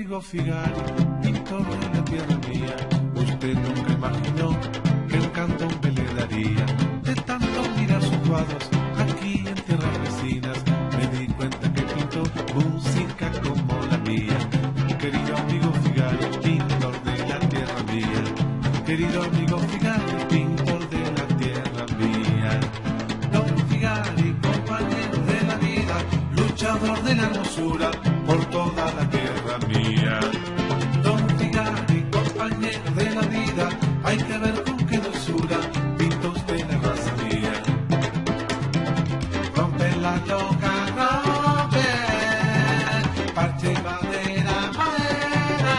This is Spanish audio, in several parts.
amigo Figari, pintor de la tierra mía, usted nunca imaginó que un cantón me le daría. De tanto mirar sus cuadros aquí en tierras vecinas, me di cuenta que pintó música como la mía. Querido amigo Figari, pintor de la tierra mía, querido amigo Figari, pintor de la tierra mía. Don Figari, compañero de la vida, luchador de la hermosura por toda la tierra mía. Don Figari, compañero de la vida, hay que ver con qué dulzura pinta usted la raza mía. Rompe la loca, rompe, parche madera, madera.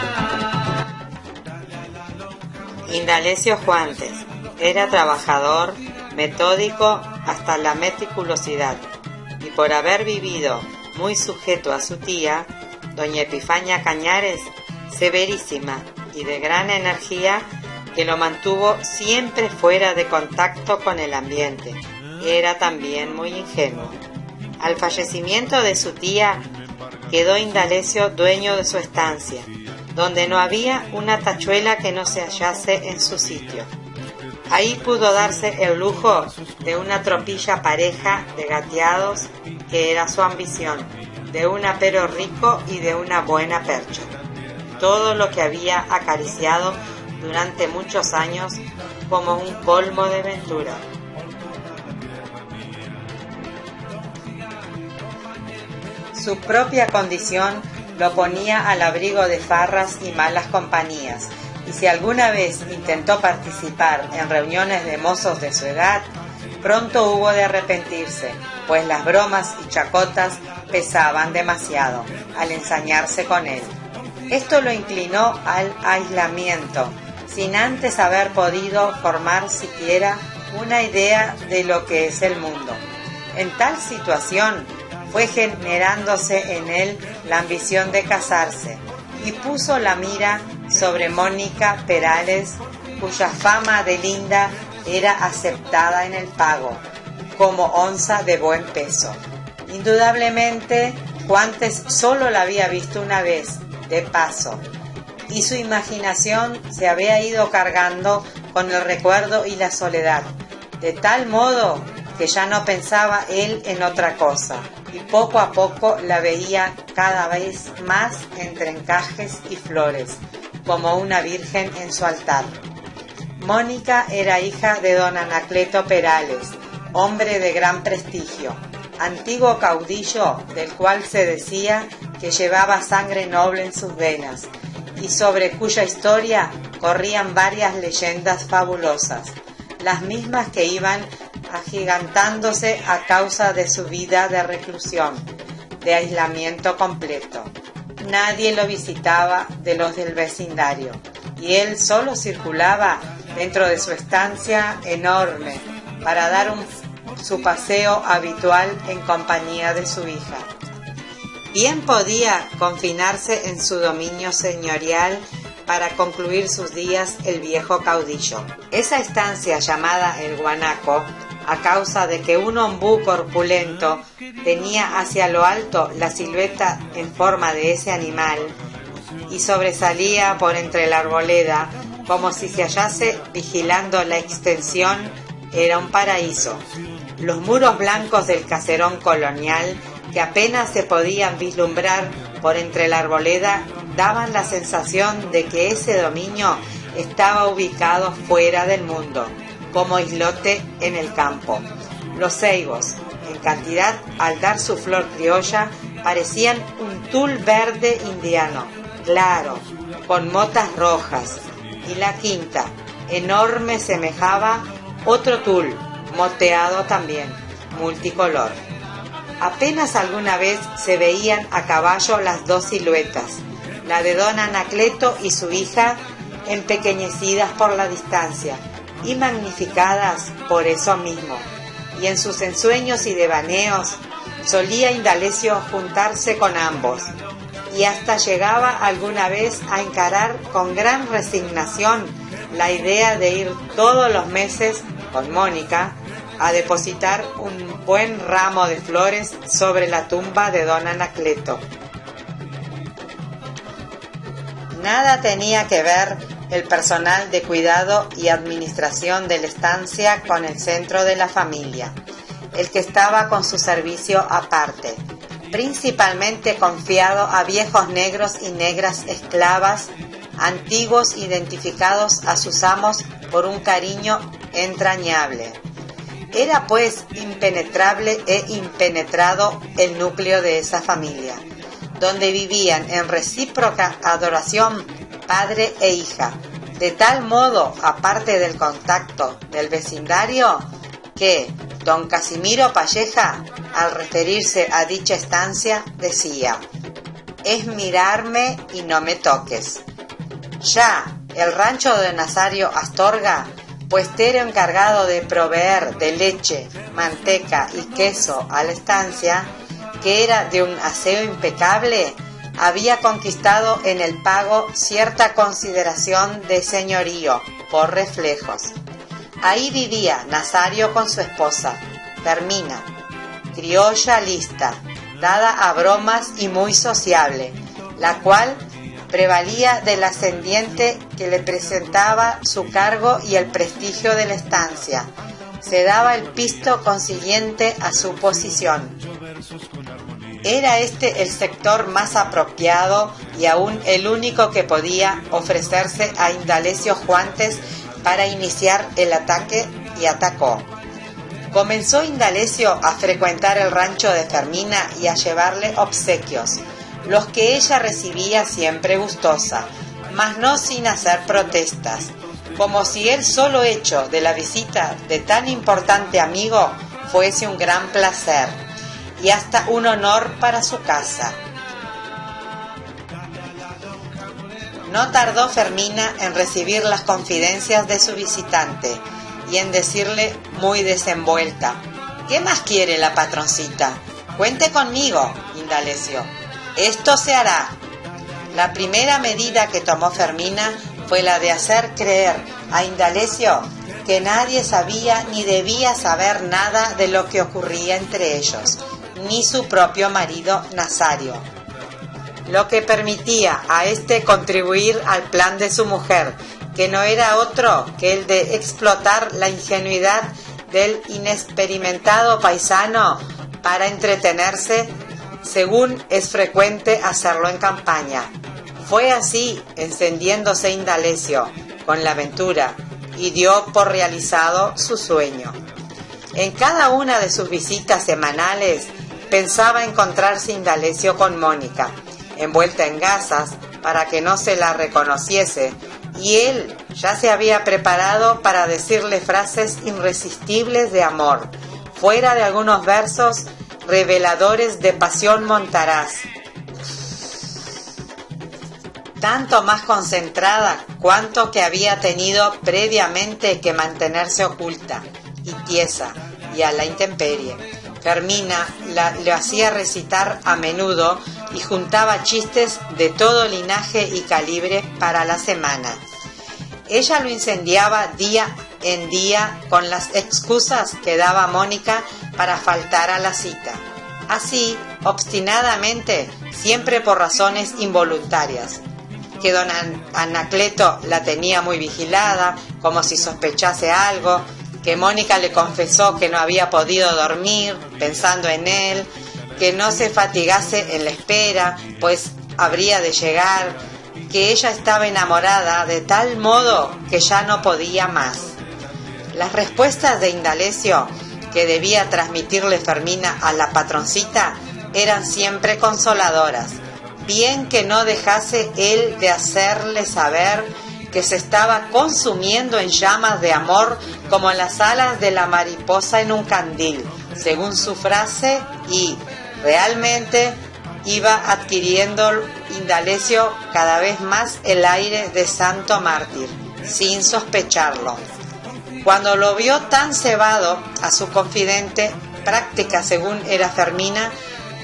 Dale a la loca. Indalecio Juantes era trabajador, metódico hasta la meticulosidad, y por haber vivido muy sujeto a su tía, doña Epifania Cañares, severísima y de gran energía, que lo mantuvo siempre fuera de contacto con el ambiente. Era también muy ingenuo. Al fallecimiento de su tía, quedó Indalecio dueño de su estancia, donde no había una tachuela que no se hallase en su sitio. Ahí pudo darse el lujo de una tropilla pareja de gateados, que era su ambición, de un apero rico y de una buena percha. Todo lo que había acariciado durante muchos años como un colmo de ventura. Su propia condición lo ponía al abrigo de farras y malas compañías, y si alguna vez intentó participar en reuniones de mozos de su edad, pronto hubo de arrepentirse, pues las bromas y chacotas pesaban demasiado al ensañarse con él. Esto lo inclinó al aislamiento, sin antes haber podido formar siquiera una idea de lo que es el mundo. En tal situación fue generándose en él la ambición de casarse, y puso la mira sobre Mónica Perales, cuya fama de linda era aceptada en el pago, como onza de buen peso. Indudablemente, Juantes solo la había visto una vez, de paso, y su imaginación se había ido cargando con el recuerdo y la soledad, de tal modo que ya no pensaba él en otra cosa, y poco a poco la veía cada vez más entre encajes y flores, como una virgen en su altar. Mónica era hija de don Anacleto Perales, hombre de gran prestigio, antiguo caudillo del cual se decía que llevaba sangre noble en sus venas, y sobre cuya historia corrían varias leyendas fabulosas, las mismas que iban agigantándose a causa de su vida de reclusión, de aislamiento completo. Nadie lo visitaba de los del vecindario, y él solo circulaba dentro de su estancia enorme para dar su paseo habitual en compañía de su hija. Bien podía confinarse en su dominio señorial para concluir sus días el viejo caudillo. Esa estancia llamada el Guanaco, a causa de que un ombú corpulento tenía hacia lo alto la silueta en forma de ese animal y sobresalía por entre la arboleda como si se hallase vigilando la extensión, era un paraíso. Los muros blancos del caserón colonial, que apenas se podían vislumbrar por entre la arboleda, daban la sensación de que ese dominio estaba ubicado fuera del mundo, como islote en el campo. Los ceibos, en cantidad, al dar su flor criolla, parecían un tul verde indiano, claro, con motas rojas, y la quinta, enorme, semejaba otro tul, moteado también, multicolor. Apenas alguna vez se veían a caballo las dos siluetas, la de don Anacleto y su hija, empequeñecidas por la distancia y magnificadas por eso mismo, y en sus ensueños y devaneos solía Indalecio juntarse con ambos, y hasta llegaba alguna vez a encarar con gran resignación la idea de ir todos los meses con Mónica a depositar un buen ramo de flores sobre la tumba de don Anacleto. Nada tenía que ver el personal de cuidado y administración de la estancia con el centro de la familia, el que estaba con su servicio aparte, principalmente confiado a viejos negros y negras esclavas, antiguos identificados a sus amos por un cariño entrañable. Era pues impenetrable e impenetrado el núcleo de esa familia, donde vivían en recíproca adoración padre e hija, de tal modo, aparte del contacto del vecindario, que don Casimiro Palleja, al referirse a dicha estancia, decía: «Es mirarme y no me toques». Ya el rancho de Nazario Astorga, puestero encargado de proveer de leche, manteca y queso a la estancia, que era de un aseo impecable, había conquistado en el pago cierta consideración de señorío por reflejos. Ahí vivía Nazario con su esposa, Fermina, criolla lista, dada a bromas y muy sociable, la cual prevalía del ascendiente que le presentaba su cargo y el prestigio de la estancia. Se daba el pisto consiguiente a su posición. Era este el sector más apropiado y aún el único que podía ofrecerse a Indalecio Juantes para iniciar el ataque, y atacó. Comenzó Indalecio a frecuentar el rancho de Fermina y a llevarle obsequios, los que ella recibía siempre gustosa, mas no sin hacer protestas, como si el solo hecho de la visita de tan importante amigo fuese un gran placer y hasta un honor para su casa. No tardó Fermina en recibir las confidencias de su visitante y en decirle muy desenvuelta: «¿Qué más quiere la patroncita? Cuente conmigo, Indalecio. Esto se hará». La primera medida que tomó Fermina fue la de hacer creer a Indalecio que nadie sabía ni debía saber nada de lo que ocurría entre ellos, ni su propio marido Nazario, lo que permitía a éste contribuir al plan de su mujer, que no era otro que el de explotar la ingenuidad del inexperimentado paisano para entretenerse, según es frecuente hacerlo en campaña. Fue así encendiéndose Indalecio con la aventura y dio por realizado su sueño. En cada una de sus visitas semanales pensaba encontrarse Indalecio con Mónica, envuelta en gasas para que no se la reconociese, y él ya se había preparado para decirle frases irresistibles de amor, fuera de algunos versos reveladores de pasión montaraz, tanto más concentrada cuanto que había tenido previamente que mantenerse oculta y tiesa y a la intemperie. Fermina le hacía recitar a menudo y juntaba chistes de todo linaje y calibre para la semana. Ella lo incendiaba día en día con las excusas que daba Mónica para faltar a la cita. Así, obstinadamente, siempre por razones involuntarias, que don Anacleto la tenía muy vigilada, como si sospechase algo, que Mónica le confesó que no había podido dormir pensando en él, que no se fatigase en la espera, pues habría de llegar, que ella estaba enamorada de tal modo que ya no podía más. Las respuestas de Indalecio, que debía transmitirle Fermina a la patroncita, eran siempre consoladoras, bien que no dejase él de hacerle saber que se estaba consumiendo en llamas de amor como las alas de la mariposa en un candil, según su frase, y realmente iba adquiriendo Indalecio cada vez más el aire de santo mártir, sin sospecharlo. Cuando lo vio tan cebado a su confidente, práctica según era Fermina,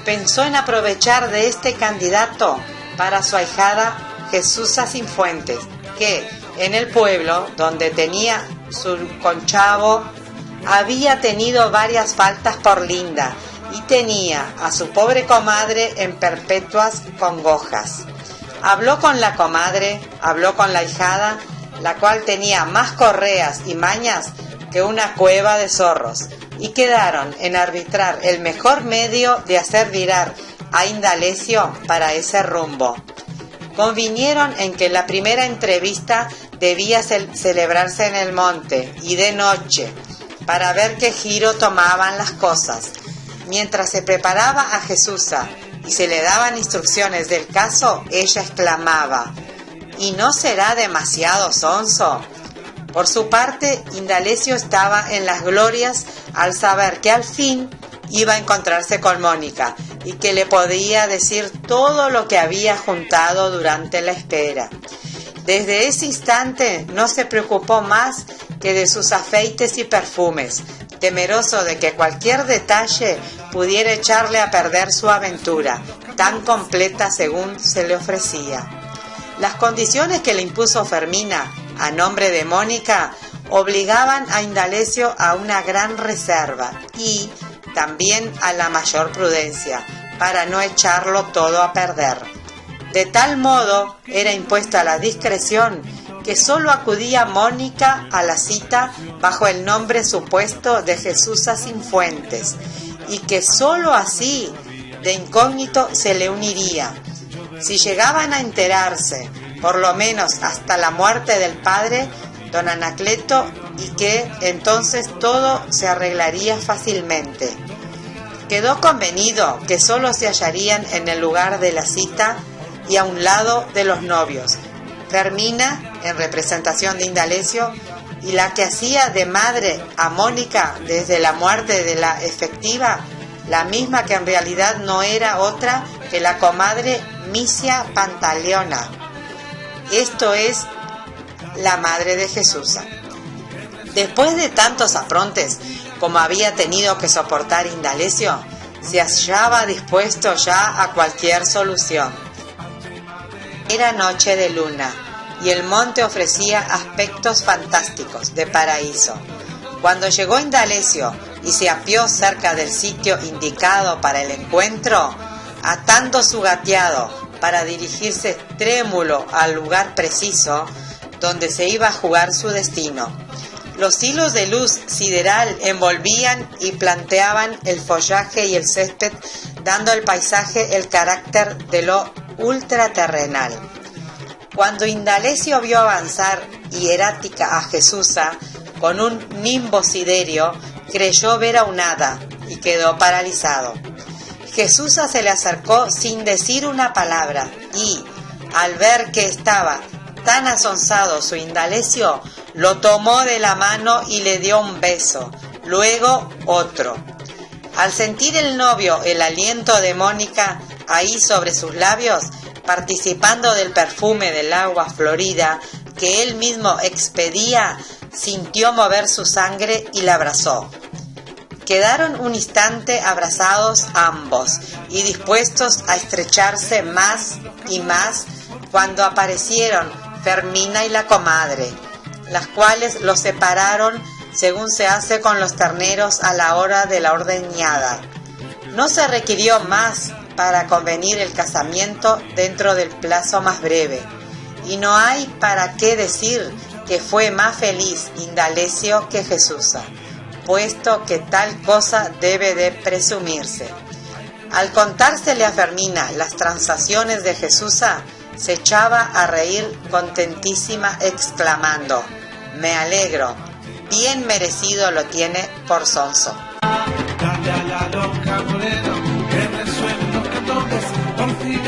pensó en aprovechar de este candidato para su ahijada Jesusa Cifuentes, que en el pueblo donde tenía su conchavo había tenido varias faltas por linda y tenía a su pobre comadre en perpetuas congojas. Habló con la comadre, habló con la ahijada, la cual tenía más correas y mañas que una cueva de zorros, y quedaron en arbitrar el mejor medio de hacer virar a Indalecio para ese rumbo. Convinieron en que la primera entrevista debía celebrarse en el monte y de noche, para ver qué giro tomaban las cosas. Mientras se preparaba a Jesusa y se le daban instrucciones del caso, ella exclamaba: ¿y no será demasiado sonso? Por su parte, Indalecio estaba en las glorias al saber que al fin iba a encontrarse con Mónica y que le podía decir todo lo que había juntado durante la espera. Desde ese instante no se preocupó más que de sus afeites y perfumes, temeroso de que cualquier detalle pudiera echarle a perder su aventura, tan completa según se le ofrecía. Las condiciones que le impuso Fermina a nombre de Mónica obligaban a Indalecio a una gran reserva y también a la mayor prudencia, para no echarlo todo a perder. De tal modo era impuesta la discreción que sólo acudía Mónica a la cita bajo el nombre supuesto de Jesusa Sinfuentes, y que sólo así, de incógnito, se le uniría. Si llegaban a enterarse, por lo menos hasta la muerte del padre, don Anacleto, y que entonces todo se arreglaría fácilmente. Quedó convenido que sólo se hallarían en el lugar de la cita y a un lado de los novios, Fermina, en representación de Indalecio, y la que hacía de madre a Mónica desde la muerte de la efectiva, la misma que en realidad no era otra que la comadre Misia Pantaleona, esto es, la madre de Jesusa. Después de tantos afrontes como había tenido que soportar Indalecio, se hallaba dispuesto ya a cualquier solución. Era noche de luna y el monte ofrecía aspectos fantásticos de paraíso. Cuando llegó Indalecio y se apió cerca del sitio indicado para el encuentro, atando su gateado para dirigirse trémulo al lugar preciso donde se iba a jugar su destino. Los hilos de luz sideral envolvían y planteaban el follaje y el césped, dando al paisaje el carácter de lo ultraterrenal. Cuando Indalecio vio avanzar hierática a Jesusa con un nimbo siderio, creyó ver a un hada y quedó paralizado. Jesusa se le acercó sin decir una palabra y, al ver que estaba tan asonsado su Indalecio, lo tomó de la mano y le dio un beso, luego otro. Al sentir el novio el aliento de Mónica ahí sobre sus labios, participando del perfume del agua florida que él mismo expedía, sintió mover su sangre y la abrazó. Quedaron un instante abrazados ambos y dispuestos a estrecharse más y más cuando aparecieron Fermina y la comadre, las cuales los separaron según se hace con los terneros a la hora de la ordeñada. No se requirió más para convenir el casamiento dentro del plazo más breve, y no hay para qué decir que fue más feliz Indalecio que Jesusa, puesto que tal cosa debe de presumirse. Al contársele a Fermina las transacciones de Jesusa, se echaba a reír contentísima, exclamando: «Me alegro, bien merecido lo tiene por sonso». Dale a la loca morena, que resuenen los cantones, por fin